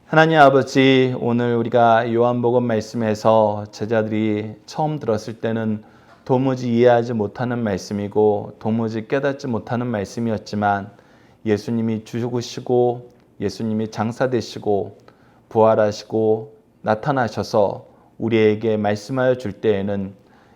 하나님 아버지, 오늘 우리가 요한복음 말씀에서 제자들이 처음 들었을 때는 도무지 이해하지 못하는 말씀이고 도무지 깨닫지 못하는 말씀이었지만 예수님이 죽으시고 예수님이 장사되시고 부활하시고 나타나셔서 우리에게 말씀하여 줄 때에는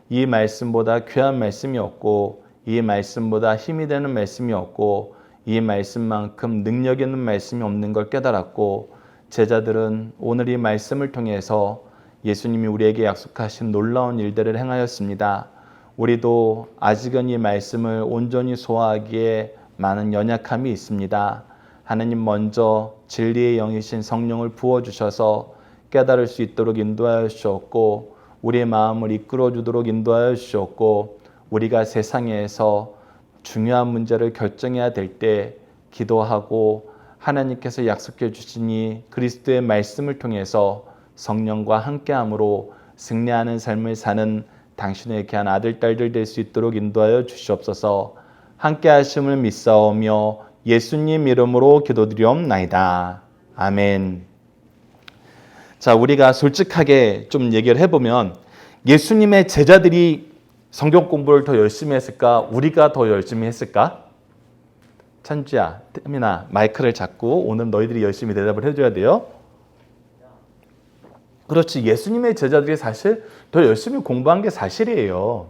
이 말씀보다 귀한 말씀이 없고 이 말씀보다 힘이 되는 말씀이 없고 이 말씀만큼 능력 있는 말씀이 없는 걸 깨달았고, 제자들은 오늘 이 말씀을 통해서 예수님이 우리에게 약속하신 놀라운 일들을 행하였습니다. 우리도 아직은 이 말씀을 온전히 소화하기에 많은 연약함이 있습니다. 하나님 먼저 진리의 영이신 성령을 부어주셔서 깨달을 수 있도록 인도하여 주셨고, 우리의 마음을 이끌어 주도록 인도하여 주셨고, 우리가 세상에서 중요한 문제를 결정해야 될 때 기도하고 하나님께서 약속해 주시니 그리스도의 말씀을 통해서 성령과 함께함으로 승리하는 삶을 사는 당신의 귀한 아들, 딸들 될 수 있도록 인도하여 주시옵소서. 함께 하심을 믿사오며 예수님 이름으로 기도드리옵나이다. 아멘. 자, 우리가 솔직하게 좀 얘기를 해보면 예수님의 제자들이 성경 공부를 더 열심히 했을까? 우리가 더 열심히 했을까? 찬주야, 태민아, 마이크를 잡고 오늘 너희들이 열심히 대답을 해줘야 돼요. 그렇지, 예수님의 제자들이 사실 더 열심히 공부한 게 사실이에요.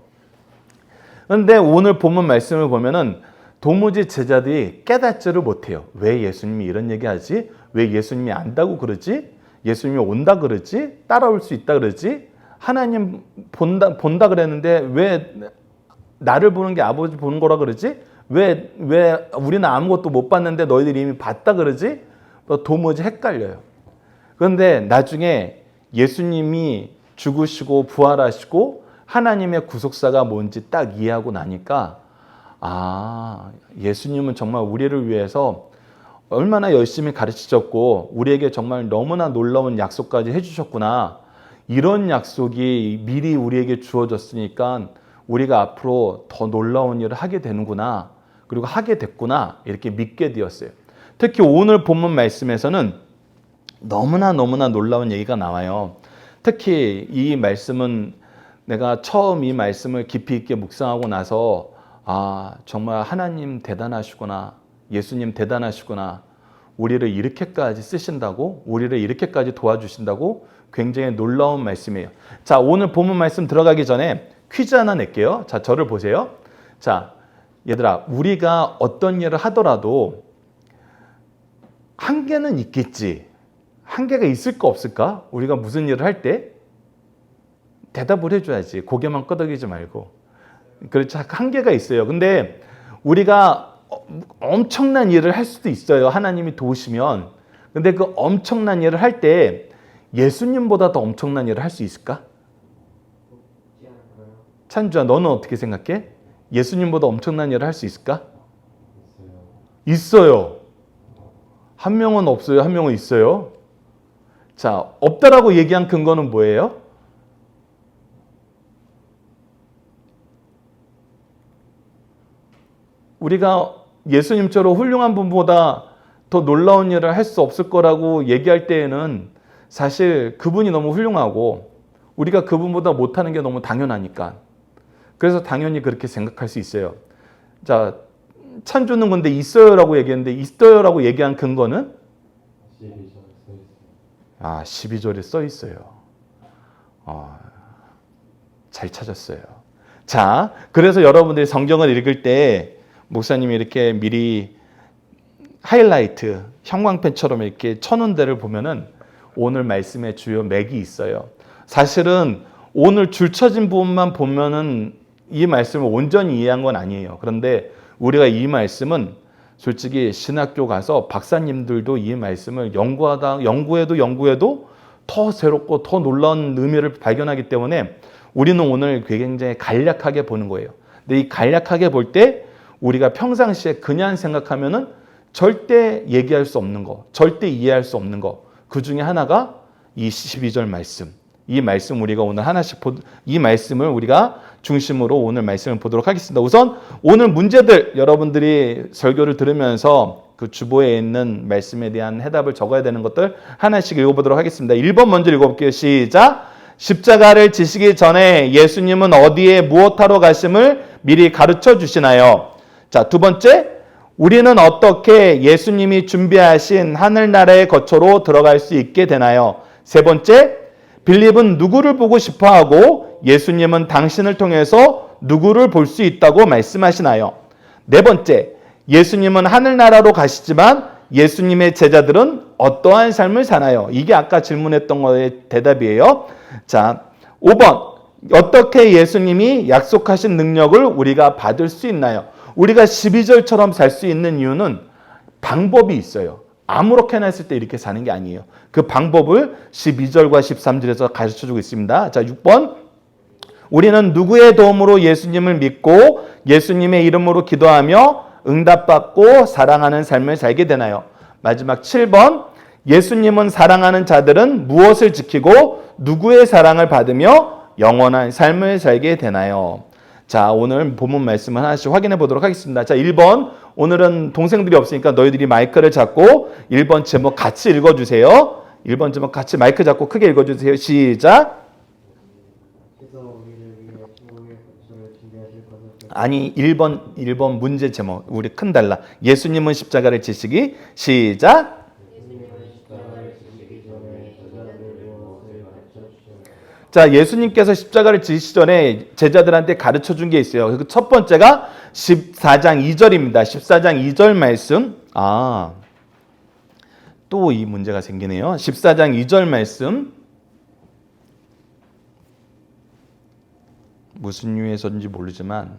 그런데 오늘 본문 말씀을 보면은 도무지 제자들이 깨닫지를 못해요. 왜 예수님이 이런 얘기하지? 왜 예수님이 안다고 그러지? 예수님이 온다 그러지? 따라올 수 있다 그러지? 하나님 본다 그랬는데 왜 나를 보는 게 아버지 보는 거라 그러지? 왜 우리는 아무것도 못 봤는데 너희들이 이미 봤다 그러지? 도무지 헷갈려요. 그런데 나중에 예수님이 죽으시고 부활하시고 하나님의 구속사가 뭔지 딱 이해하고 나니까, 예수님은 정말 우리를 위해서 얼마나 열심히 가르치셨고 우리에게 정말 너무나 놀라운 약속까지 해주셨구나. 이런 약속이 미리 우리에게 주어졌으니까 우리가 앞으로 더 놀라운 일을 하게 되는구나. 그리고 하게 됐구나. 이렇게 믿게 되었어요. 특히 오늘 본문 말씀에서는 너무나 놀라운 얘기가 나와요. 특히 이 말씀은 내가 처음 이 말씀을 깊이 있게 묵상하고 나서 정말 하나님 대단하시구나. 예수님 대단하시구나. 우리를 이렇게까지 쓰신다고? 우리를 이렇게까지 도와주신다고? 굉장히 놀라운 말씀이에요. 자, 오늘 본문 말씀 들어가기 전에 퀴즈 하나 낼게요. 자, 저를 보세요. 자, 얘들아, 우리가 어떤 일을 하더라도 한계는 있겠지. 한계가 있을까 없을까? 우리가 무슨 일을 할 때 대답을 해줘야지. 고개만 끄덕이지 말고. 그렇지, 한계가 있어요. 근데 우리가 엄청난 일을 할 수도 있어요. 하나님이 도우시면. 근데 그 엄청난 일을 할 때 예수님보다 더 엄청난 일을 할 수 있을까? 찬주야, 너는 어떻게 생각해? 예수님보다 엄청난 일을 할 수 있을까? 있어요. 한 명은 없어요. 한 명은 있어요. 자, 없다라고 얘기한 근거는 뭐예요? 우리가 예수님처럼 훌륭한 분보다 더 놀라운 일을 할 수 없을 거라고 얘기할 때에는 사실 그분이 너무 훌륭하고 우리가 그분보다 못하는 게 너무 당연하니까. 그래서 당연히 그렇게 생각할 수 있어요. 자, 찬주는 근데 있어요라고 얘기했는데 있어요라고 얘기한 근거는? 12절에 써 있어요. 잘 찾았어요. 자, 그래서 여러분들이 성경을 읽을 때 목사님이 이렇게 미리 하이라이트, 형광펜처럼 이렇게 쳐놓은 데를 보면은 오늘 말씀의 주요 맥이 있어요. 사실은 오늘 줄 쳐진 부분만 보면은 이 말씀을 온전히 이해한 건 아니에요. 그런데 우리가 이 말씀은 솔직히 신학교 가서 박사님들도 이 말씀을 연구해도 더 새롭고 더 놀라운 의미를 발견하기 때문에 우리는 오늘 굉장히 간략하게 보는 거예요. 근데 이 간략하게 볼 때 우리가 평상시에 그냥 생각하면은 절대 얘기할 수 없는 거, 절대 이해할 수 없는 거, 그 중에 하나가 이 12절 말씀, 이 말씀 우리가 오늘 이 말씀을 우리가 중심으로 오늘 말씀을 보도록 하겠습니다. 우선 오늘 문제들 여러분들이 설교를 들으면서 그 주보에 있는 말씀에 대한 해답을 적어야 되는 것들 하나씩 읽어보도록 하겠습니다. 1번 먼저 읽어볼게요. 시작. 십자가를 지시기 전에 예수님은 어디에 무엇하러 가심을 미리 가르쳐 주시나요? 자, 두 번째, 우리는 어떻게 예수님이 준비하신 하늘나라의 거처로 들어갈 수 있게 되나요? 세 번째, 빌립은 누구를 보고 싶어하고 예수님은 당신을 통해서 누구를 볼 수 있다고 말씀하시나요? 네 번째, 예수님은 하늘나라로 가시지만 예수님의 제자들은 어떠한 삶을 사나요? 이게 아까 질문했던 거의 대답이에요. 자, 5번, 어떻게 예수님이 약속하신 능력을 우리가 받을 수 있나요? 우리가 12절처럼 살 수 있는 이유는 방법이 있어요. 아무렇게나 했을 때 이렇게 사는 게 아니에요. 그 방법을 12절과 13절에서 가르쳐주고 있습니다. 자, 6번. 우리는 누구의 도움으로 예수님을 믿고 예수님의 이름으로 기도하며 응답받고 사랑하는 삶을 살게 되나요? 마지막 7번. 예수님은 사랑하는 자들은 무엇을 지키고 누구의 사랑을 받으며 영원한 삶을 살게 되나요? 자, 오늘 본문 말씀을 하나씩 확인해 보도록 하겠습니다. 자, 1번. 오늘은 동생들이 없으니까 너희들이 마이크를 잡고 1번 제목 같이 읽어주세요. 1번 제목 같이 마이크 잡고 크게 읽어주세요. 시작. 아니, 1번 문제 제목. 우리 큰 달라. 예수님은 십자가를 지시기. 시작. 자, 예수님께서 십자가를 지시기 전에 제자들한테 가르쳐 준 게 있어요. 그 첫 번째가 14장 2절입니다. 14장 2절 말씀. 또 이 문제가 생기네요. 14장 2절 말씀. 무슨 유에서인지 모르지만.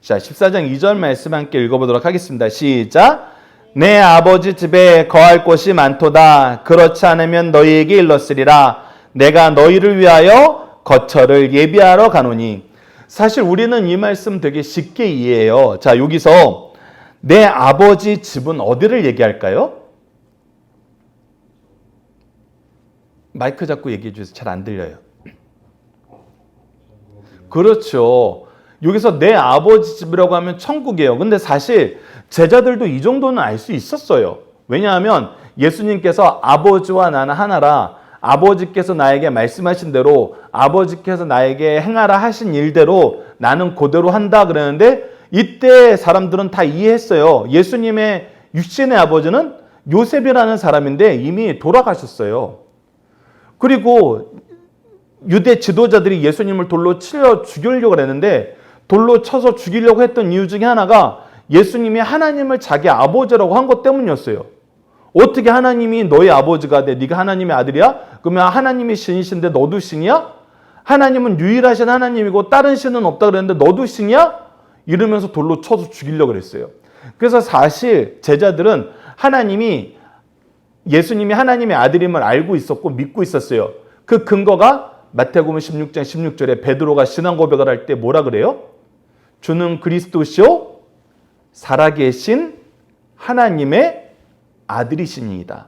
자, 14장 2절 말씀 함께 읽어보도록 하겠습니다. 시작. 내 아버지 집에 거할 곳이 많도다. 그렇지 않으면 너희에게 일렀으리라. 내가 너희를 위하여 거처를 예비하러 가노니. 사실 우리는 이 말씀 되게 쉽게 이해해요. 자, 여기서 내 아버지 집은 어디를 얘기할까요? 마이크 잡고 얘기해 주세요. 잘 안 들려요. 그렇죠. 여기서 내 아버지 집이라고 하면 천국이에요. 근데 사실 제자들도 이 정도는 알 수 있었어요. 왜냐하면 예수님께서 아버지와 나는 하나라, 아버지께서 나에게 말씀하신 대로, 아버지께서 나에게 행하라 하신 일대로 나는 그대로 한다 그러는데, 이때 사람들은 다 이해했어요. 예수님의 육신의 아버지는 요셉이라는 사람인데 이미 돌아가셨어요. 그리고 유대 지도자들이 예수님을 돌로 쳐 죽이려고 했는데, 돌로 쳐서 죽이려고 했던 이유 중에 하나가 예수님이 하나님을 자기 아버지라고 한 것 때문이었어요. 어떻게 하나님이 너의 아버지가 돼? 네가 하나님의 아들이야? 그러면 하나님이 신이신데 너도 신이야? 하나님은 유일하신 하나님이고 다른 신은 없다 그랬는데 너도 신이야? 이러면서 돌로 쳐서 죽이려고 그랬어요. 그래서 사실 제자들은 예수님이 하나님의 아들임을 알고 있었고 믿고 있었어요. 그 근거가 마태복음 16장 16절에 베드로가 신앙 고백을 할 때 뭐라 그래요? 주는 그리스도시요 살아계신 하나님의 아들이시니이다.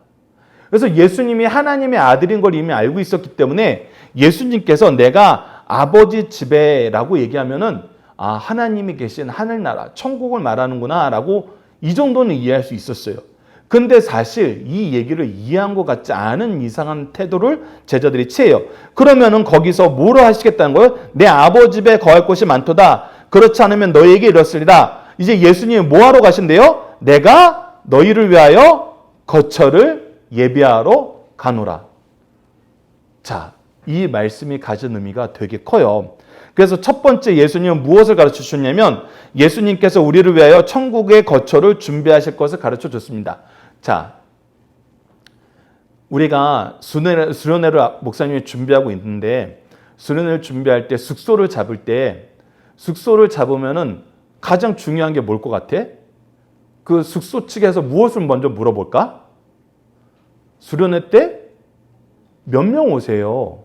그래서 예수님이 하나님의 아들인 걸 이미 알고 있었기 때문에 예수님께서 내가 아버지 집에라고 얘기하면은 하나님이 계신 하늘나라, 천국을 말하는구나 라고 이 정도는 이해할 수 있었어요. 근데 사실 이 얘기를 이해한 것 같지 않은 이상한 태도를 제자들이 취해요. 그러면은 거기서 뭐로 하시겠다는 거예요? 내 아버지 집에 거할 곳이 많도다. 그렇지 않으면 너희에게 이렇으리라. 이제 예수님이 뭐하러 가신대요? 내가 너희를 위하여 거처를 예비하러 가노라. 자, 이 말씀이 가진 의미가 되게 커요. 그래서 첫 번째 예수님은 무엇을 가르쳐 주셨냐면 예수님께서 우리를 위하여 천국의 거처를 준비하실 것을 가르쳐 줬습니다. 자, 우리가 수련회를 목사님이 준비하고 있는데, 수련회를 준비할 때 숙소를 잡으면은 가장 중요한 게 뭘 것 같아? 그 숙소 측에서 무엇을 먼저 물어볼까? 수련회 때 몇 명 오세요?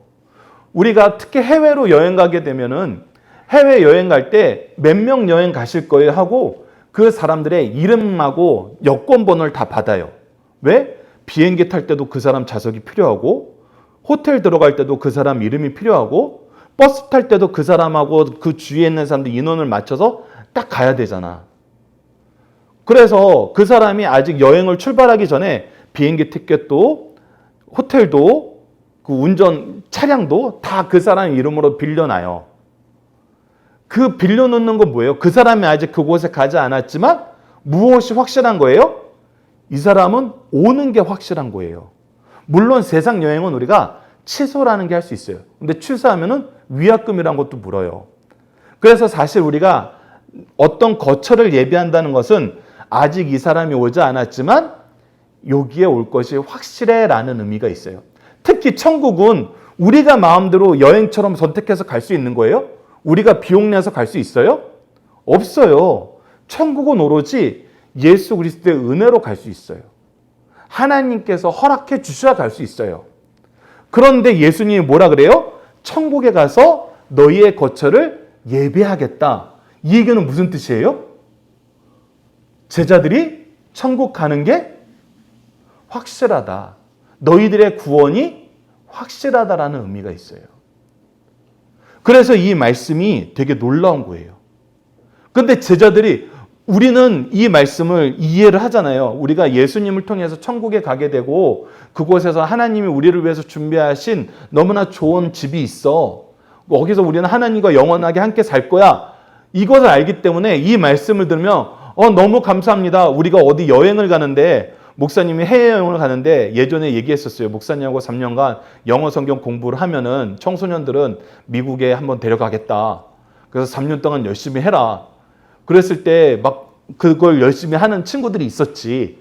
우리가 특히 해외로 여행 가게 되면은 해외 여행 갈 때 몇 명 여행 가실 거예요 하고 그 사람들의 이름하고 여권 번호를 다 받아요. 왜? 비행기 탈 때도 그 사람 좌석이 필요하고 호텔 들어갈 때도 그 사람 이름이 필요하고 버스 탈 때도 그 사람하고 그 주위에 있는 사람들 인원을 맞춰서 딱 가야 되잖아. 그래서 그 사람이 아직 여행을 출발하기 전에 비행기 티켓도 호텔도 그 운전 차량도 다 그 사람 이름으로 빌려놔요. 그 빌려놓는 건 뭐예요? 그 사람이 아직 그곳에 가지 않았지만 무엇이 확실한 거예요? 이 사람은 오는 게 확실한 거예요. 물론 세상 여행은 우리가 취소라는 게 할 수 있어요. 근데 취소하면은 위약금이란 것도 물어요. 그래서 사실 우리가 어떤 거처를 예비한다는 것은 아직 이 사람이 오지 않았지만 여기에 올 것이 확실해라는 의미가 있어요. 특히 천국은 우리가 마음대로 여행처럼 선택해서 갈 수 있는 거예요? 우리가 비용 내서 갈 수 있어요? 없어요. 천국은 오로지 예수 그리스도의 은혜로 갈 수 있어요. 하나님께서 허락해 주셔야 갈 수 있어요. 그런데 예수님이 뭐라 그래요? 천국에 가서 너희의 거처를 예배하겠다. 이 얘기는 무슨 뜻이에요? 제자들이 천국 가는 게 확실하다. 너희들의 구원이 확실하다라는 의미가 있어요. 그래서 이 말씀이 되게 놀라운 거예요. 그런데 제자들이 우리는 이 말씀을 이해를 하잖아요. 우리가 예수님을 통해서 천국에 가게 되고 그곳에서 하나님이 우리를 위해서 준비하신 너무나 좋은 집이 있어. 거기서 우리는 하나님과 영원하게 함께 살 거야. 이것을 알기 때문에 이 말씀을 들으면 너무 감사합니다. 우리가 어디 여행을 가는데 목사님이 해외여행을 가는데 예전에 얘기했었어요. 목사님하고 3년간 영어 성경 공부를 하면은 청소년들은 미국에 한번 데려가겠다. 그래서 3년 동안 열심히 해라. 그랬을 때 막 그걸 열심히 하는 친구들이 있었지.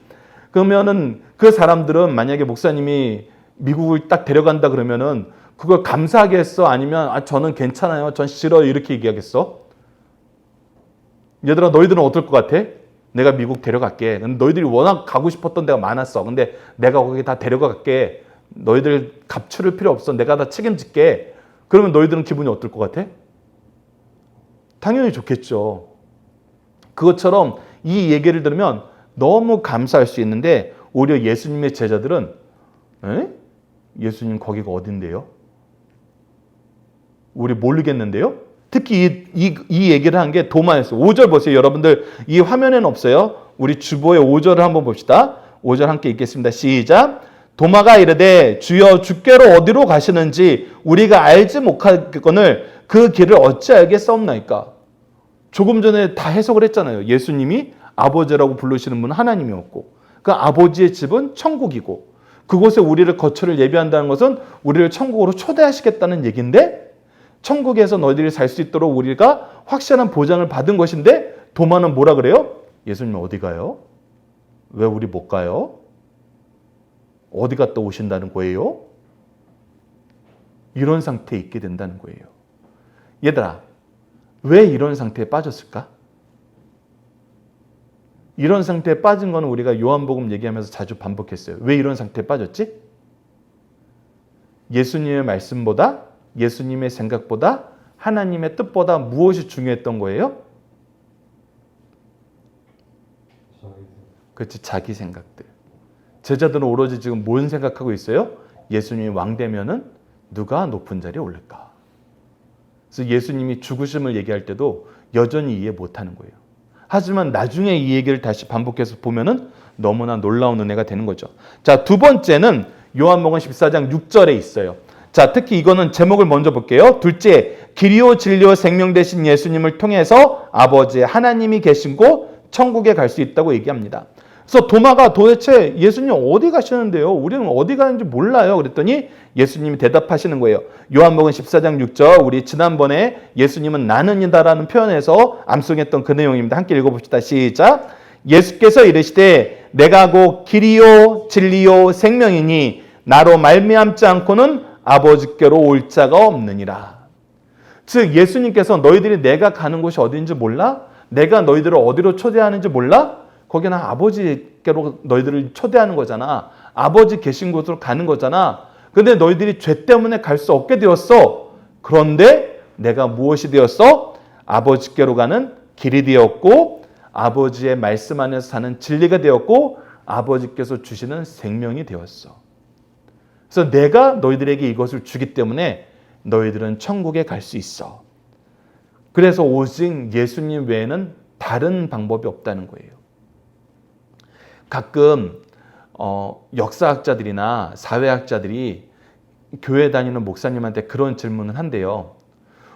그러면은 그 사람들은 만약에 목사님이 미국을 딱 데려간다 그러면은 그걸 감사하겠어? 아니면 저는 괜찮아요. 전 싫어요. 이렇게 얘기하겠어? 얘들아 너희들은 어떨 것 같아? 내가 미국 데려갈게. 너희들이 워낙 가고 싶었던 데가 많았어. 근데 내가 거기 다 데려갈게. 너희들 갑출을 필요 없어. 내가 다 책임질게. 그러면 너희들은 기분이 어떨 것 같아? 당연히 좋겠죠. 그것처럼 이 얘기를 들으면 너무 감사할 수 있는데 오히려 예수님의 제자들은 예수님 거기가 어딘데요? 우리 모르겠는데요? 특히 이 얘기를 한 게 도마였어요. 5절 보세요. 여러분들 이 화면에는 없어요. 우리 주보의 5절을 한번 봅시다. 5절 함께 읽겠습니다. 시작. 도마가 이르되 주여 주께로 어디로 가시는지 우리가 알지 못하거늘 그 길을 어찌 알겠사옵나이까. 조금 전에 다 해석을 했잖아요. 예수님이 아버지라고 부르시는 분은 하나님이었고 그 아버지의 집은 천국이고 그곳에 우리를 거처를 예비한다는 것은 우리를 천국으로 초대하시겠다는 얘기인데 천국에서 너희들이 살 수 있도록 우리가 확실한 보장을 받은 것인데 도마는 뭐라 그래요? 예수님 어디 가요? 왜 우리 못 가요? 어디 갔다 오신다는 거예요? 이런 상태에 있게 된다는 거예요. 얘들아, 왜 이런 상태에 빠졌을까? 이런 상태에 빠진 거는 우리가 요한복음 얘기하면서 자주 반복했어요. 왜 이런 상태에 빠졌지? 예수님의 말씀보다 예수님의 생각보다 하나님의 뜻보다 무엇이 중요했던 거예요? 그렇지, 자기 생각들. 제자들은 오로지 지금 뭔 생각하고 있어요? 예수님이 왕 되면은 누가 높은 자리에 오를까? 그래서 예수님이 죽으심을 얘기할 때도 여전히 이해 못하는 거예요. 하지만 나중에 이 얘기를 다시 반복해서 보면은 너무나 놀라운 은혜가 되는 거죠. 자, 두 번째는 요한복음 14장 6절에 있어요. 자, 특히 이거는 제목을 먼저 볼게요. 둘째, 길이요 진리요 생명 되신 예수님을 통해서 아버지 하나님이 계신 곳 천국에 갈 수 있다고 얘기합니다. 그래서 도마가 도대체 예수님 어디 가시는데요? 우리는 어디 가는지 몰라요. 그랬더니 예수님이 대답하시는 거예요. 요한복음 14장 6절, 우리 지난번에 예수님은 나는이다라는 표현에서 암송했던 그 내용입니다. 함께 읽어봅시다. 시작. 예수께서 이르시되 내가 곧 길이요 진리요 생명이니 나로 말미암지 않고는 아버지께로 올 자가 없느니라. 즉 예수님께서 너희들이 내가 가는 곳이 어디인지 몰라? 내가 너희들을 어디로 초대하는지 몰라? 거기는 아버지께로 너희들을 초대하는 거잖아. 아버지 계신 곳으로 가는 거잖아. 근데 너희들이 죄 때문에 갈 수 없게 되었어. 그런데 내가 무엇이 되었어? 아버지께로 가는 길이 되었고 아버지의 말씀 안에서 사는 진리가 되었고 아버지께서 주시는 생명이 되었어. 그래서 내가 너희들에게 이것을 주기 때문에 너희들은 천국에 갈 수 있어. 그래서 오직 예수님 외에는 다른 방법이 없다는 거예요. 가끔 역사학자들이나 사회학자들이 교회 다니는 목사님한테 그런 질문을 한대요.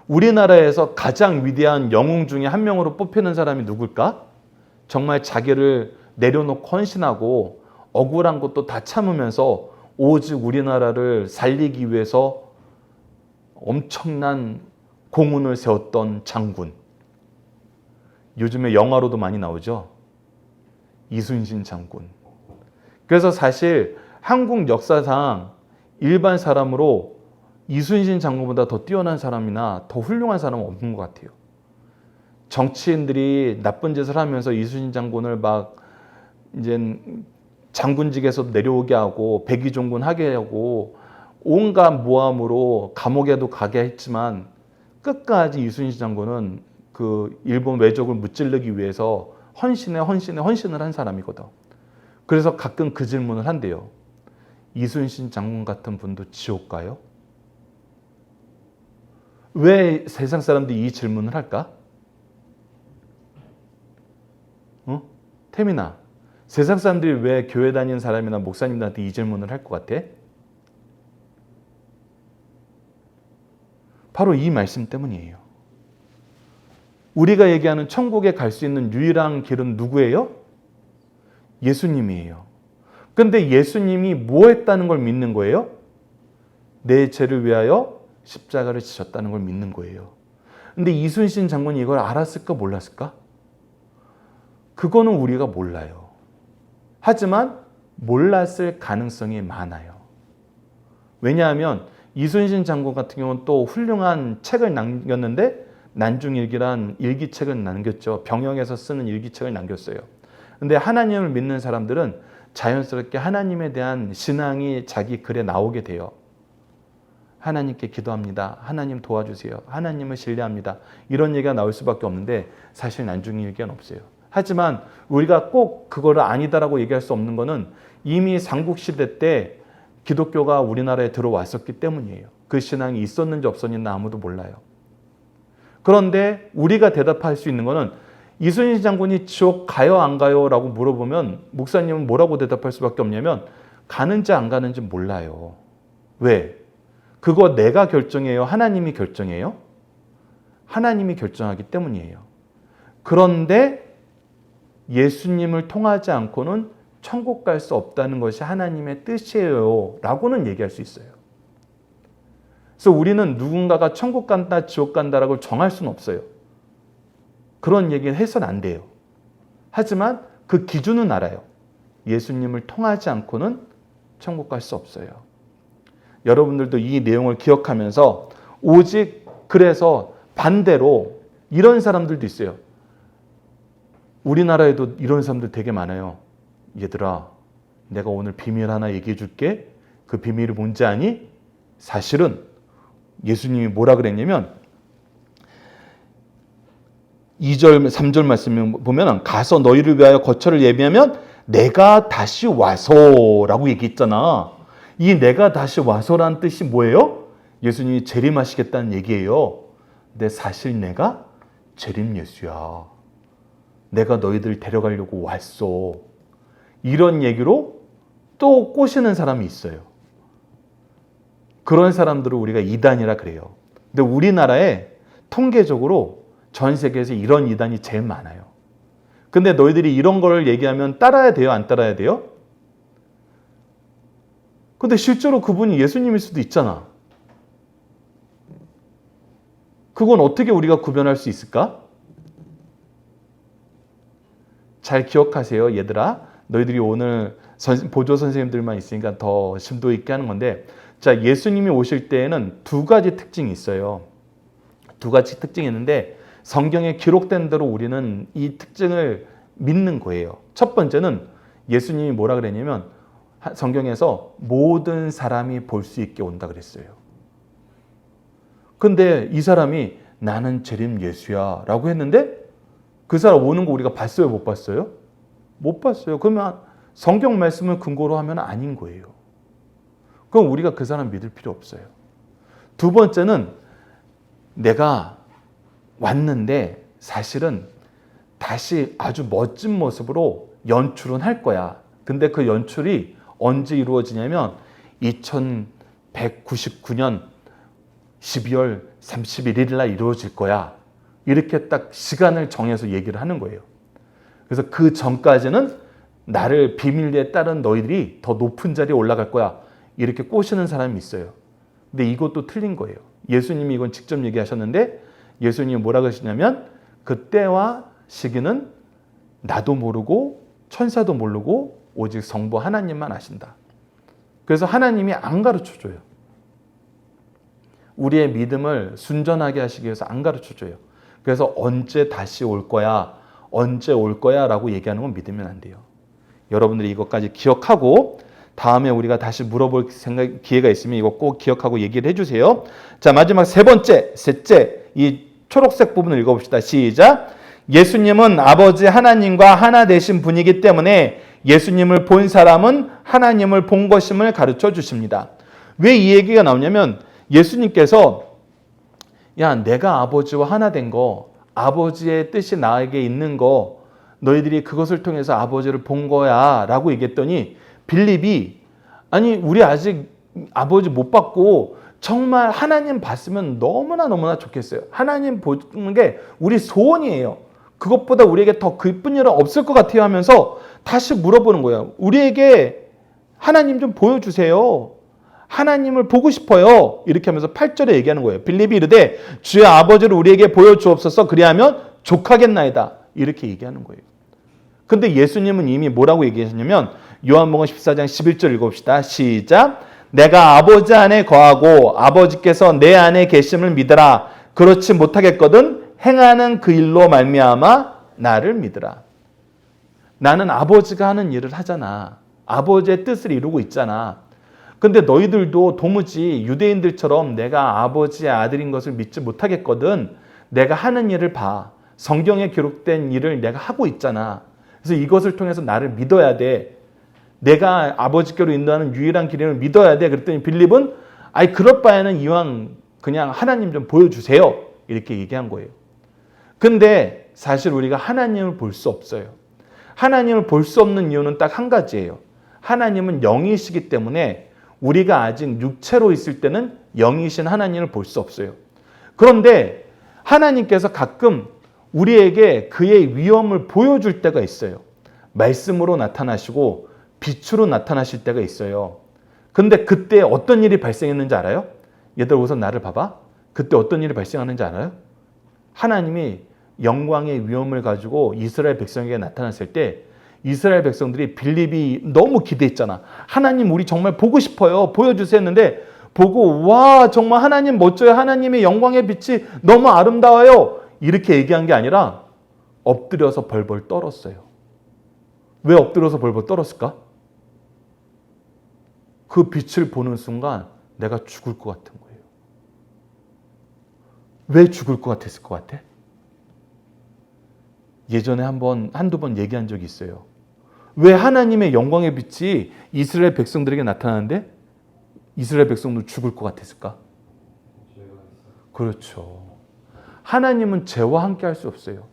우리나라에서 가장 위대한 영웅 중에 한 명으로 뽑히는 사람이 누굴까? 정말 자기를 내려놓고 헌신하고 억울한 것도 다 참으면서 오직 우리나라를 살리기 위해서 엄청난 공훈을 세웠던 장군. 요즘에 영화로도 많이 나오죠. 이순신 장군. 그래서 사실 한국 역사상 일반 사람으로 이순신 장군보다 더 뛰어난 사람이나 더 훌륭한 사람은 없는 것 같아요. 정치인들이 나쁜 짓을 하면서 이순신 장군을 막 이제 장군직에서 내려오게 하고 백의종군 하게 하고 온갖 모함으로 감옥에도 가게 했지만 끝까지 이순신 장군은 그 일본 왜적을 무찌르기 위해서 헌신을 한 사람이거든. 그래서 가끔 그 질문을 한대요. 이순신 장군 같은 분도 지옥 가요? 왜 세상 사람들이 이 질문을 할까? 태민아, 세상 사람들이 왜 교회 다니는 사람이나 목사님들한테 이 질문을 할 것 같아? 바로 이 말씀 때문이에요. 우리가 얘기하는 천국에 갈 수 있는 유일한 길은 누구예요? 예수님이에요. 그런데 예수님이 뭐 했다는 걸 믿는 거예요? 내 죄를 위하여 십자가를 지셨다는 걸 믿는 거예요. 근데 이순신 장군이 이걸 알았을까 몰랐을까? 그거는 우리가 몰라요. 하지만 몰랐을 가능성이 많아요. 왜냐하면 이순신 장군 같은 경우는 또 훌륭한 책을 남겼는데 난중일기란 일기책을 남겼죠. 병영에서 쓰는 일기책을 남겼어요. 근데 하나님을 믿는 사람들은 자연스럽게 하나님에 대한 신앙이 자기 글에 나오게 돼요. 하나님께 기도합니다. 하나님 도와주세요. 하나님을 신뢰합니다. 이런 얘기가 나올 수밖에 없는데 사실 난중일기는 없어요. 하지만 우리가 꼭 그거를 아니다라고 얘기할 수 없는 거는 이미 삼국시대 때 기독교가 우리나라에 들어왔었기 때문이에요. 그 신앙이 있었는지 없었는지 아무도 몰라요. 그런데 우리가 대답할 수 있는 거는 이순신 장군이 지옥 가요 안 가요? 라고 물어보면 목사님은 뭐라고 대답할 수밖에 없냐면 가는지 안 가는지 몰라요. 왜? 그거 내가 결정해요? 하나님이 결정해요? 하나님이 결정하기 때문이에요. 그런데 예수님을 통하지 않고는 천국 갈 수 없다는 것이 하나님의 뜻이에요 라고는 얘기할 수 있어요. 그래서 우리는 누군가가 천국 간다 지옥 간다라고 정할 수는 없어요. 그런 얘기는 해서는 안 돼요. 하지만 그 기준은 알아요. 예수님을 통하지 않고는 천국 갈 수 없어요. 여러분들도 이 내용을 기억하면서 오직 그래서 반대로 이런 사람들도 있어요. 우리나라에도 이런 사람들 되게 많아요. 얘들아, 내가 오늘 비밀 하나 얘기해 줄게. 그 비밀이 뭔지 아니? 사실은 예수님이 뭐라 그랬냐면 2절, 3절 말씀 보면 가서 너희를 위하여 거처를 예비하면 내가 다시 와서라고 얘기했잖아. 이 내가 다시 와서라는 뜻이 뭐예요? 예수님이 재림하시겠다는 얘기예요. 근데 사실 내가 재림 예수야. 내가 너희들 데려가려고 왔어. 이런 얘기로 또 꼬시는 사람이 있어요. 그런 사람들을 우리가 이단이라 그래요. 근데 우리나라에 통계적으로 전 세계에서 이런 이단이 제일 많아요. 근데 너희들이 이런 걸 얘기하면 따라야 돼요? 안 따라야 돼요? 근데 실제로 그분이 예수님일 수도 있잖아. 그건 어떻게 우리가 구별할 수 있을까? 잘 기억하세요, 얘들아. 너희들이 오늘 보조 선생님들만 있으니까 더 심도 있게 하는 건데, 자, 예수님이 오실 때에는 두 가지 특징이 있어요. 두 가지 특징이 있는데 성경에 기록된 대로 우리는 이 특징을 믿는 거예요. 첫 번째는 예수님이 뭐라 그랬냐면 성경에서 모든 사람이 볼 수 있게 온다 그랬어요. 근데 이 사람이 나는 재림 예수야 라고 했는데 그 사람 오는 거 우리가 봤어요? 못 봤어요? 못 봤어요. 그러면 성경 말씀을 근거로 하면 아닌 거예요. 그럼 우리가 그 사람 믿을 필요 없어요. 두 번째는 내가 왔는데 사실은 다시 아주 멋진 모습으로 연출은 할 거야. 근데 그 연출이 언제 이루어지냐면 2199년 12월 31일 날 이루어질 거야. 이렇게 딱 시간을 정해서 얘기를 하는 거예요. 그래서 그 전까지는 나를 비밀리에 따른 너희들이 더 높은 자리에 올라갈 거야. 이렇게 꼬시는 사람이 있어요. 근데 이것도 틀린 거예요. 예수님이 이건 직접 얘기하셨는데 예수님이 뭐라고 하시냐면 그때와 시기는 나도 모르고 천사도 모르고 오직 성부 하나님만 아신다. 그래서 하나님이 안 가르쳐줘요. 우리의 믿음을 순전하게 하시기 위해서 안 가르쳐줘요. 그래서 언제 다시 올 거야, 언제 올 거야 라고 얘기하는 건 믿으면 안 돼요. 여러분들이 이것까지 기억하고 다음에 우리가 다시 물어볼 기회가 있으면 이거 꼭 기억하고 얘기를 해주세요. 자, 마지막 셋째, 이 초록색 부분을 읽어봅시다. 시작. 예수님은 아버지 하나님과 하나 되신 분이기 때문에 예수님을 본 사람은 하나님을 본 것임을 가르쳐 주십니다. 왜 이 얘기가 나오냐면 예수님께서 야, 내가 아버지와 하나 된 거, 아버지의 뜻이 나에게 있는 거, 너희들이 그것을 통해서 아버지를 본 거야 라고 얘기했더니 빌립이 아니 우리 아직 아버지 못 봤고 정말 하나님 봤으면 너무나 좋겠어요. 하나님 보는 게 우리 소원이에요. 그것보다 우리에게 더 기쁜 일은 없을 것 같아요 하면서 다시 물어보는 거예요. 우리에게 하나님 좀 보여주세요. 하나님을 보고 싶어요. 이렇게 하면서 8절에 얘기하는 거예요. 빌립이 이르되 주의 아버지를 우리에게 보여주옵소서 그리하면 족하겠나이다. 이렇게 얘기하는 거예요. 근데 예수님은 이미 뭐라고 얘기하셨냐면 요한복음 14장 11절 읽어봅시다. 시작. 내가 아버지 안에 거하고 아버지께서 내 안에 계심을 믿으라. 그렇지 못하겠거든 행하는 그 일로 말미암아 나를 믿으라. 나는 아버지가 하는 일을 하잖아. 아버지의 뜻을 이루고 있잖아. 근데 너희들도 도무지 유대인들처럼 내가 아버지의 아들인 것을 믿지 못하겠거든. 내가 하는 일을 봐. 성경에 기록된 일을 내가 하고 있잖아. 그래서 이것을 통해서 나를 믿어야 돼. 내가 아버지께로 인도하는 유일한 길임을 믿어야 돼. 그랬더니 빌립은 아이 그럴 바에는 이왕 그냥 하나님 좀 보여주세요. 이렇게 얘기한 거예요. 근데 사실 우리가 하나님을 볼 수 없어요. 하나님을 볼 수 없는 이유는 딱 한 가지예요. 하나님은 영이시기 때문에 우리가 아직 육체로 있을 때는 영이신 하나님을 볼 수 없어요. 그런데 하나님께서 가끔 우리에게 그의 위엄을 보여줄 때가 있어요. 말씀으로 나타나시고 빛으로 나타나실 때가 있어요. 근데 그때 어떤 일이 발생했는지 알아요? 얘들 우선 나를 봐봐. 그때 어떤 일이 발생하는지 알아요? 하나님이 영광의 위엄을 가지고 이스라엘 백성에게 나타났을 때 이스라엘 백성들이 빌립이 너무 기대했잖아. 하나님 우리 정말 보고 싶어요. 보여주세요 했는데 보고 와 정말 하나님 멋져요. 하나님의 영광의 빛이 너무 아름다워요. 이렇게 얘기한 게 아니라 엎드려서 벌벌 떨었어요. 왜 엎드려서 벌벌 떨었을까? 그 빛을 보는 순간 내가 죽을 것 같은 거예요. 왜 죽을 것 같았을 것 같아? 예전에 한두 번 얘기한 적이 있어요. 왜 하나님의 영광의 빛이 이스라엘 백성들에게 나타나는데 이스라엘 백성도 죽을 것 같았을까? 그렇죠. 하나님은 죄와 함께 할 수 없어요.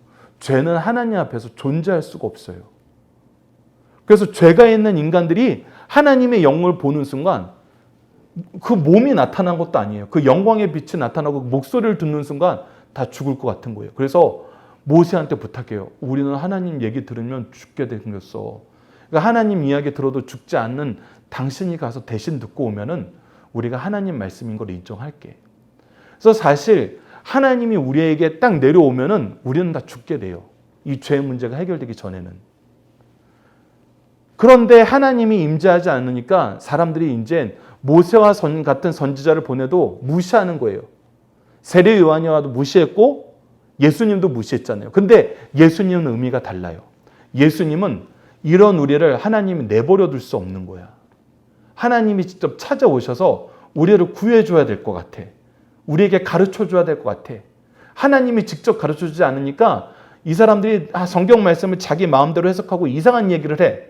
죄는 하나님 앞에서 존재할 수가 없어요. 그래서 죄가 있는 인간들이 하나님의 영을 보는 순간 그 몸이 나타난 것도 아니에요. 그 영광의 빛이 나타나고 목소리를 듣는 순간 다 죽을 것 같은 거예요. 그래서 모세한테 부탁해요. 우리는 하나님 얘기 들으면 죽게 생겼어. 그러니까 하나님 이야기 들어도 죽지 않는 당신이 가서 대신 듣고 오면은 우리가 하나님 말씀인 걸 인정할게. 그래서 사실 하나님이 우리에게 딱 내려오면은 우리는 다 죽게 돼요. 이 죄의 문제가 해결되기 전에는. 그런데 하나님이 임재하지 않으니까 사람들이 이제 모세와 같은 선지자를 보내도 무시하는 거예요. 세례 요한이 와도 무시했고 예수님도 무시했잖아요. 근데 예수님은 의미가 달라요. 예수님은 이런 우리를 하나님이 내버려 둘 수 없는 거야. 하나님이 직접 찾아오셔서 우리를 구해줘야 될 것 같아. 우리에게 가르쳐줘야 될 것 같아. 하나님이 직접 가르쳐주지 않으니까 이 사람들이 성경 말씀을 자기 마음대로 해석하고 이상한 얘기를 해.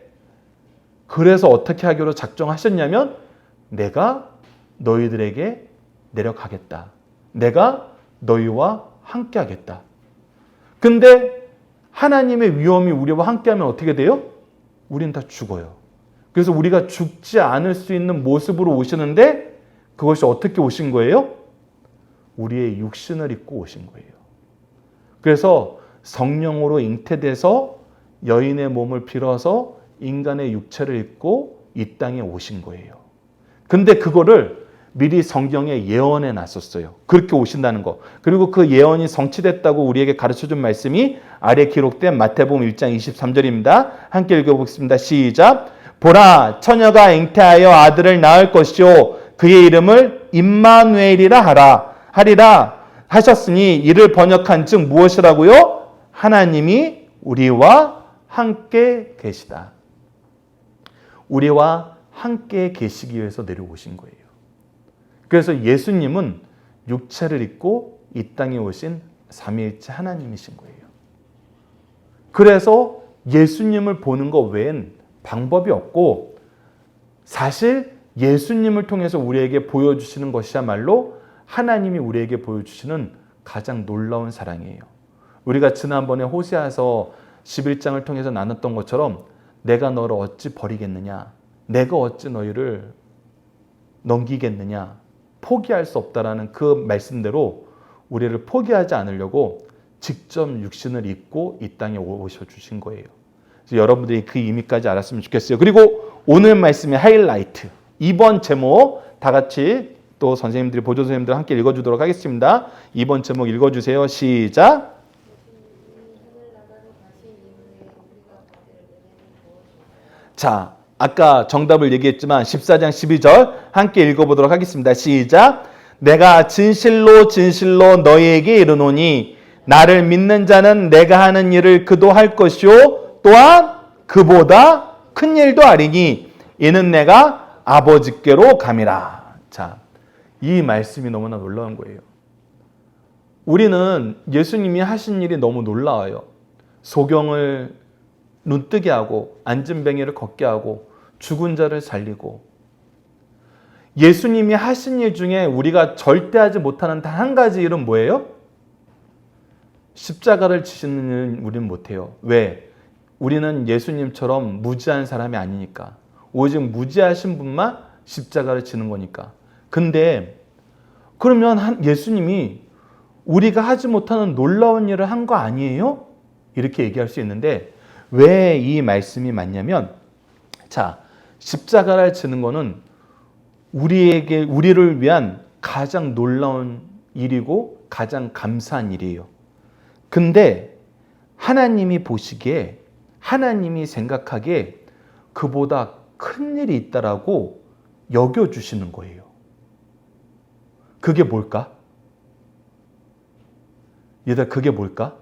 그래서 어떻게 하기로 작정하셨냐면 내가 너희들에게 내려가겠다. 내가 너희와 함께 하겠다. 근데 하나님의 위엄이 우리와 함께하면 어떻게 돼요? 우린 다 죽어요. 그래서 우리가 죽지 않을 수 있는 모습으로 오시는데 그것이 어떻게 오신 거예요? 우리의 육신을 입고 오신 거예요. 그래서 성령으로 잉태돼서 여인의 몸을 빌어서 인간의 육체를 입고 이 땅에 오신 거예요. 근데 그거를 미리 성경에 예언해 놨었어요. 그렇게 오신다는 거. 그리고 그 예언이 성취됐다고 우리에게 가르쳐준 말씀이 아래 기록된 마태복음 1장 23절입니다. 함께 읽어보겠습니다. 시작. 보라, 처녀가 잉태하여 아들을 낳을 것이요 그의 이름을 임마누엘이라 하리라 하셨으니 이를 번역한 즉 무엇이라고요? 하나님이 우리와 함께 계시다. 우리와 함께 계시기 위해서 내려오신 거예요. 그래서 예수님은 육체를 입고 이 땅에 오신 삼위일체 하나님이신 거예요. 그래서 예수님을 보는 것 외엔 방법이 없고 사실 예수님을 통해서 우리에게 보여주시는 것이야말로 하나님이 우리에게 보여주시는 가장 놀라운 사랑이에요. 우리가 지난번에 호세아서 11장을 통해서 나눴던 것처럼 내가 너를 어찌 버리겠느냐, 내가 어찌 너희를 넘기겠느냐, 포기할 수 없다라는 그 말씀대로 우리를 포기하지 않으려고 직접 육신을 입고 이 땅에 오셔주신 거예요. 그래서 여러분들이 그 의미까지 알았으면 좋겠어요. 그리고 오늘 말씀의 하이라이트 2번 제목 다 같이 또 선생님들이 보조 선생님들 함께 읽어주도록 하겠습니다. 2번 제목 읽어주세요. 시작. 자, 아까 정답을 얘기했지만 14장 12절 함께 읽어보도록 하겠습니다. 시작. 내가 진실로 진실로 너희에게 이르노니 나를 믿는 자는 내가 하는 일을 그도 할 것이요 또한 그보다 큰 일도 하리니 이는 내가 아버지께로 감이라. 자, 이 말씀이 너무나 놀라운 거예요. 우리는 예수님이 하신 일이 너무 놀라워요. 소경을 눈뜨게 하고 앉은뱅이를 걷게 하고 죽은 자를 살리고 예수님이 하신 일 중에 우리가 절대 하지 못하는 단 한 가지 일은 뭐예요? 십자가를 지시는 일은 우리는 못해요. 왜? 우리는 예수님처럼 무지한 사람이 아니니까. 오직 무지하신 분만 십자가를 지는 거니까. 근데 그러면 예수님이 우리가 하지 못하는 놀라운 일을 한 거 아니에요? 이렇게 얘기할 수 있는데 왜 이 말씀이 맞냐면 자, 십자가를 지는 거는 우리를 위한 가장 놀라운 일이고 가장 감사한 일이에요. 근데 하나님이 보시기에 하나님이 생각하기에 그보다 큰 일이 있다라고 여겨주시는 거예요. 그게 뭘까? 얘들아, 그게 뭘까?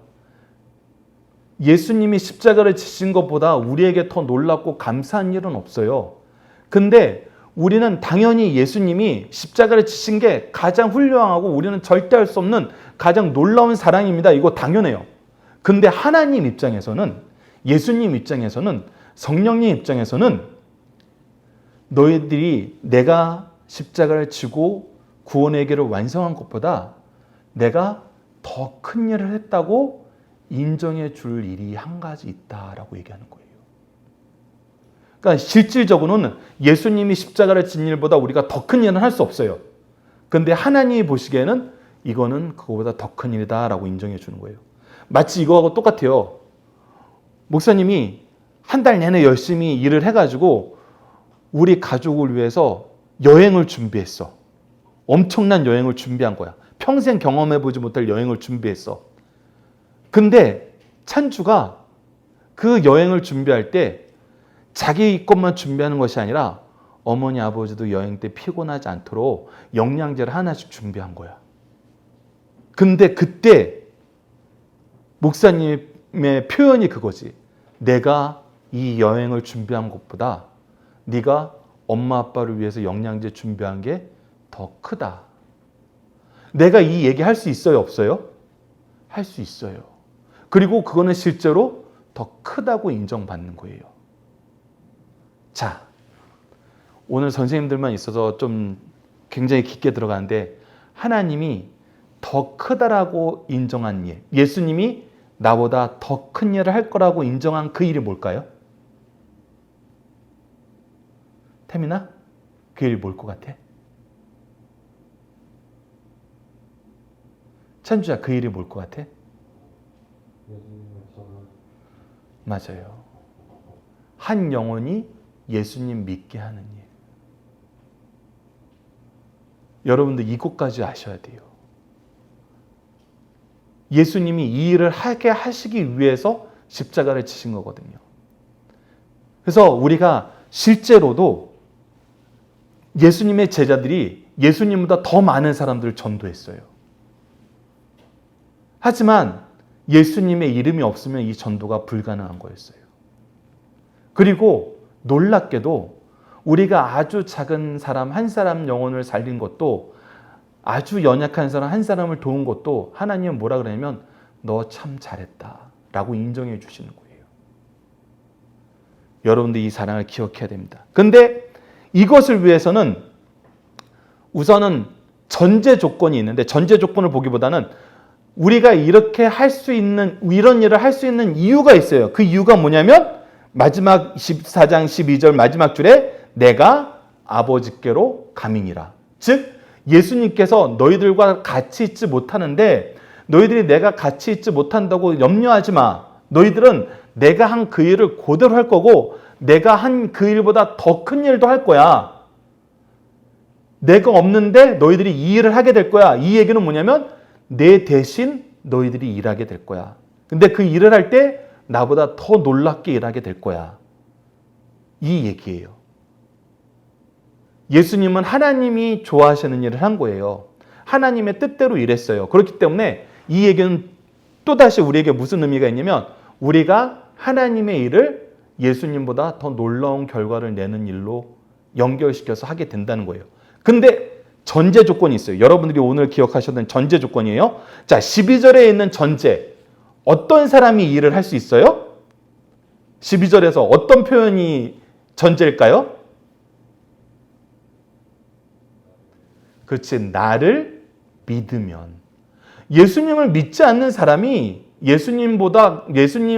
예수님이 십자가를 지신 것보다 우리에게 더 놀랍고 감사한 일은 없어요. 근데 우리는 당연히 예수님이 십자가를 지신 게 가장 훌륭하고 우리는 절대 할 수 없는 가장 놀라운 사랑입니다. 이거 당연해요. 근데 하나님 입장에서는, 예수님 입장에서는, 성령님 입장에서는 너희들이 내가 십자가를 지고 구원의 길을 완성한 것보다 내가 더 큰 일을 했다고 인정해 줄 일이 한 가지 있다라고 얘기하는 거예요. 그러니까 실질적으로는 예수님이 십자가를 진 일보다 우리가 더 큰 일은 할 수 없어요. 근데 하나님이 보시기에는 이거는 그거보다 더 큰 일이다라고 인정해 주는 거예요. 마치 이거하고 똑같아요. 목사님이 한 달 내내 열심히 일을 해가지고 우리 가족을 위해서 여행을 준비했어. 엄청난 여행을 준비한 거야. 평생 경험해보지 못할 여행을 준비했어. 근데 찬주가 그 여행을 준비할 때 자기 것만 준비하는 것이 아니라 어머니 아버지도 여행 때 피곤하지 않도록 영양제를 하나씩 준비한 거야. 근데 그때 목사님의 표현이 그거지. 내가 이 여행을 준비한 것보다 네가 엄마 아빠를 위해서 영양제 준비한 게 더 크다. 내가 이 얘기 할 수 있어요, 없어요? 할 수 있어요. 그리고 그거는 실제로 더 크다고 인정받는 거예요. 자, 오늘 선생님들만 있어서 좀 굉장히 깊게 들어가는데 하나님이 더 크다라고 인정한 일, 예수님이 나보다 더 큰 일을 할 거라고 인정한 그 일이 뭘까요? 태민아? 그 일이 뭘 것 같아? 찬주야, 그 일이 뭘 것 같아? 맞아요. 한 영혼이 예수님 믿게 하는 일. 여러분들 이것까지 아셔야 돼요. 예수님이 이 일을 하게 하시기 위해서 십자가를 지신 거거든요. 그래서 우리가 실제로도 예수님의 제자들이 예수님보다 더 많은 사람들을 전도했어요. 하지만 예수님의 이름이 없으면 이 전도가 불가능한 거였어요. 그리고 놀랍게도 우리가 아주 작은 사람 한 사람 영혼을 살린 것도, 아주 연약한 사람 한 사람을 도운 것도 하나님은 뭐라 그러냐면 너 참 잘했다 라고 인정해 주시는 거예요. 여러분들 이 사랑을 기억해야 됩니다. 근데 이것을 위해서는 우선은 전제 조건이 있는데, 전제 조건을 보기보다는 우리가 이렇게 할 수 있는, 이런 일을 할 수 있는 이유가 있어요. 그 이유가 뭐냐면 마지막 14장 12절 마지막 줄에 내가 아버지께로 가민이라. 즉 예수님께서 너희들과 같이 있지 못하는데, 너희들이 내가 같이 있지 못한다고 염려하지 마. 너희들은 내가 한 그 일을 그대로 할 거고 내가 한 그 일보다 더 큰 일도 할 거야. 내가 없는데 너희들이 이 일을 하게 될 거야. 이 얘기는 뭐냐면 내 대신 너희들이 일하게 될 거야. 근데 그 일을 할 때 나보다 더 놀랍게 일하게 될 거야. 이 얘기예요. 예수님은 하나님이 좋아하시는 일을 한 거예요. 하나님의 뜻대로 일했어요. 그렇기 때문에 이 얘기는 또다시 우리에게 무슨 의미가 있냐면 우리가 하나님의 일을 예수님보다 더 놀라운 결과를 내는 일로 연결시켜서 하게 된다는 거예요. 근데 전제 조건이 있어요. 여러분들이 오늘 기억하셔야 되는 전제 조건이에요. 자, 12절에 있는 전제. 어떤 사람이 이 일을 할 수 있어요? 12절에서 어떤 표현이 전제일까요? 그렇지, 나를 믿으면. 예수님을 믿지 않는 사람이 예수님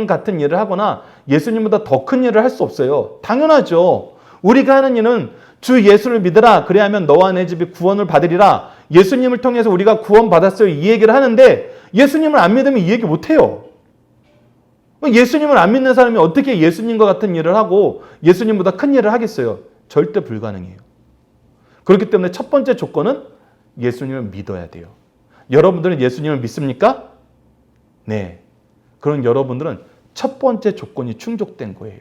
같은 일을 하거나 예수님보다 더 큰 일을 할 수 없어요. 당연하죠. 우리가 하는 일은 주 예수를 믿으라. 그래야면 너와 내 집이 구원을 받으리라. 예수님을 통해서 우리가 구원 받았어요. 이 얘기를 하는데 예수님을 안 믿으면 이 얘기 못 해요. 예수님을 안 믿는 사람이 어떻게 예수님과 같은 일을 하고 예수님보다 큰 일을 하겠어요? 절대 불가능해요. 그렇기 때문에 첫 번째 조건은 예수님을 믿어야 돼요. 여러분들은 예수님을 믿습니까? 네. 그럼 여러분들은 첫 번째 조건이 충족된 거예요.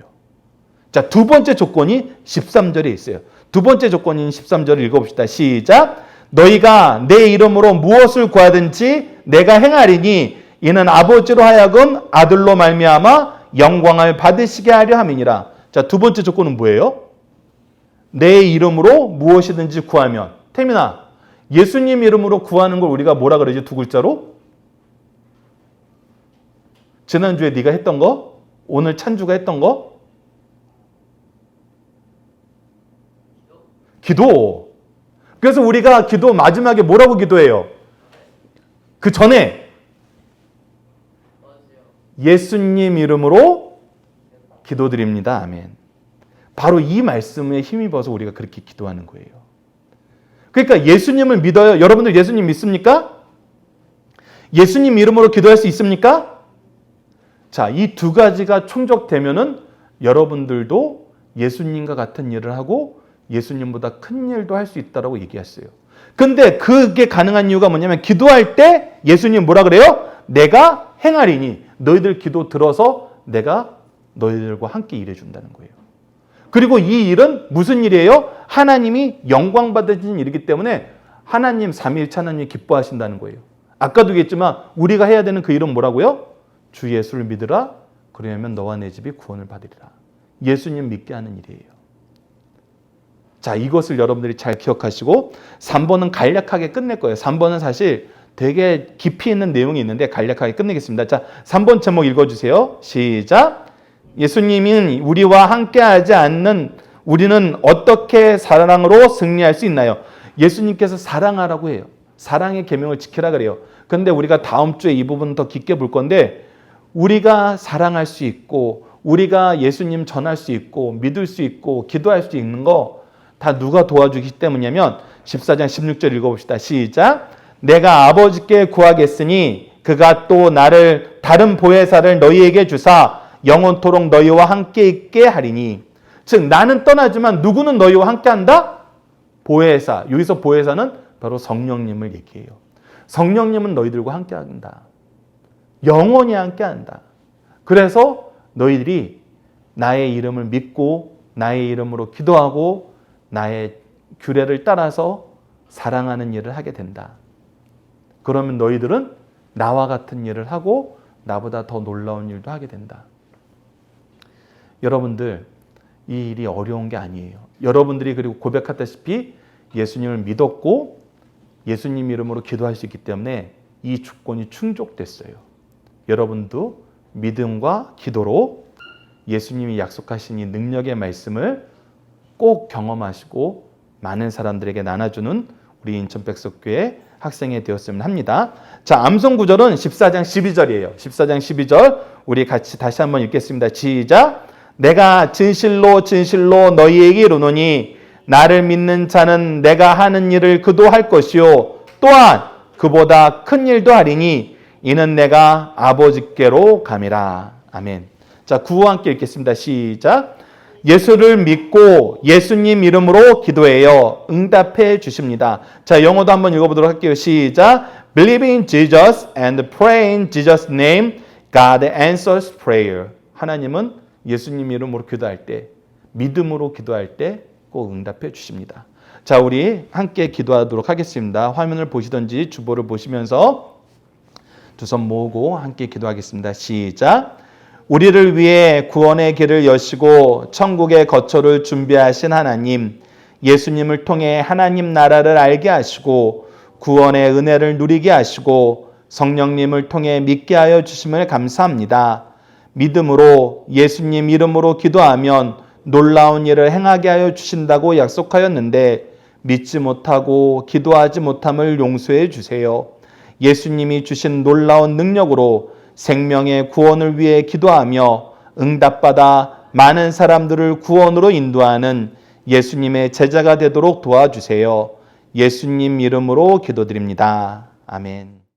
자, 두 번째 조건이 13절에 있어요. 두 번째 조건인 13절을 읽어봅시다. 시작. 너희가 내 이름으로 무엇을 구하든지 내가 행하리니 이는 아버지로 하여금 아들로 말미암아 영광을 받으시게 하려 함이니라. 자, 두 번째 조건은 뭐예요? 내 이름으로 무엇이든지 구하면. 태민아, 예수님 이름으로 구하는 걸 우리가 뭐라 그러지? 두 글자로? 지난주에 네가 했던 거? 오늘 찬주가 했던 거? 기도. 그래서 우리가 기도 마지막에 뭐라고 기도해요? 그 전에 예수님 이름으로 기도드립니다. 아멘. 바로 이 말씀에 힘입어서 우리가 그렇게 기도하는 거예요. 그러니까 예수님을 믿어요. 여러분들 예수님 믿습니까? 예수님 이름으로 기도할 수 있습니까? 자, 이 두 가지가 충족되면은 여러분들도 예수님과 같은 일을 하고 예수님보다 큰 일도 할 수 있다라고 얘기했어요. 근데 그게 가능한 이유가 뭐냐면 기도할 때 예수님 뭐라 그래요? 내가 행하리니 너희들 기도 들어서 내가 너희들과 함께 일해 준다는 거예요. 그리고 이 일은 무슨 일이에요? 하나님이 영광 받으신 일이기 때문에 하나님 삼위일체 하나님이 기뻐하신다는 거예요. 아까도 얘기했지만 우리가 해야 되는 그 일은 뭐라고요? 주 예수를 믿으라. 그러면 너와 내 집이 구원을 받으리라. 예수님 믿게 하는 일이에요. 자, 이것을 여러분들이 잘 기억하시고 3번은 간략하게 끝낼 거예요. 3번은 사실 되게 깊이 있는 내용이 있는데 간략하게 끝내겠습니다. 자, 3번 제목 읽어주세요. 시작. 예수님은 우리와 함께하지 않는 우리는 어떻게 사랑으로 승리할 수 있나요? 예수님께서 사랑하라고 해요. 사랑의 계명을 지키라 그래요. 그런데 우리가 다음 주에 이 부분 더 깊게 볼 건데 우리가 사랑할 수 있고 우리가 예수님 전할 수 있고 믿을 수 있고 기도할 수 있는 거 다 누가 도와주기 때문이냐면 14장 16절 읽어봅시다. 시작. 내가 아버지께 구하겠으니 그가 또 나를 다른 보혜사를 너희에게 주사 영원토록 너희와 함께 있게 하리니. 즉 나는 떠나지만 누구는 너희와 함께 한다? 보혜사. 여기서 보혜사는 바로 성령님을 얘기해요. 성령님은 너희들과 함께 한다. 영원히 함께 한다. 그래서 너희들이 나의 이름을 믿고 나의 이름으로 기도하고 나의 규례를 따라서 사랑하는 일을 하게 된다. 그러면 너희들은 나와 같은 일을 하고 나보다 더 놀라운 일도 하게 된다. 여러분들 이 일이 어려운 게 아니에요. 여러분들이 그리고 고백했다시피 예수님을 믿었고 예수님 이름으로 기도할 수 있기 때문에 이 조건이 충족됐어요. 여러분도 믿음과 기도로 예수님이 약속하신 이 능력의 말씀을 꼭 경험하시고 많은 사람들에게 나눠주는 우리 인천백석교회 학생이 되었으면 합니다. 자, 암송 구절은 14장 12절이에요. 14장 12절 우리 같이 다시 한번 읽겠습니다. 시작. 내가 진실로 진실로 너희에게 이르노니 나를 믿는 자는 내가 하는 일을 그도 할 것이요 또한 그보다 큰 일도 하리니 이는 내가 아버지께로 감이라. 아멘. 자, 구호 함께 읽겠습니다. 시작. 예수를 믿고 예수님 이름으로 기도해요. 응답해 주십니다. 자, 영어도 한번 읽어보도록 할게요. 시작. Believe in Jesus and pray in Jesus' name. God answers prayer. 하나님은 예수님 이름으로 기도할 때, 믿음으로 기도할 때 꼭 응답해 주십니다. 자, 우리 함께 기도하도록 하겠습니다. 화면을 보시든지 주보를 보시면서 두 손 모으고 함께 기도하겠습니다. 시작. 우리를 위해 구원의 길을 여시고 천국의 거처를 준비하신 하나님, 예수님을 통해 하나님 나라를 알게 하시고 구원의 은혜를 누리게 하시고 성령님을 통해 믿게 하여 주심을 감사합니다. 믿음으로 예수님 이름으로 기도하면 놀라운 일을 행하게 하여 주신다고 약속하였는데 믿지 못하고 기도하지 못함을 용서해 주세요. 예수님이 주신 놀라운 능력으로 생명의 구원을 위해 기도하며 응답받아 많은 사람들을 구원으로 인도하는 예수님의 제자가 되도록 도와주세요. 예수님 이름으로 기도드립니다. 아멘.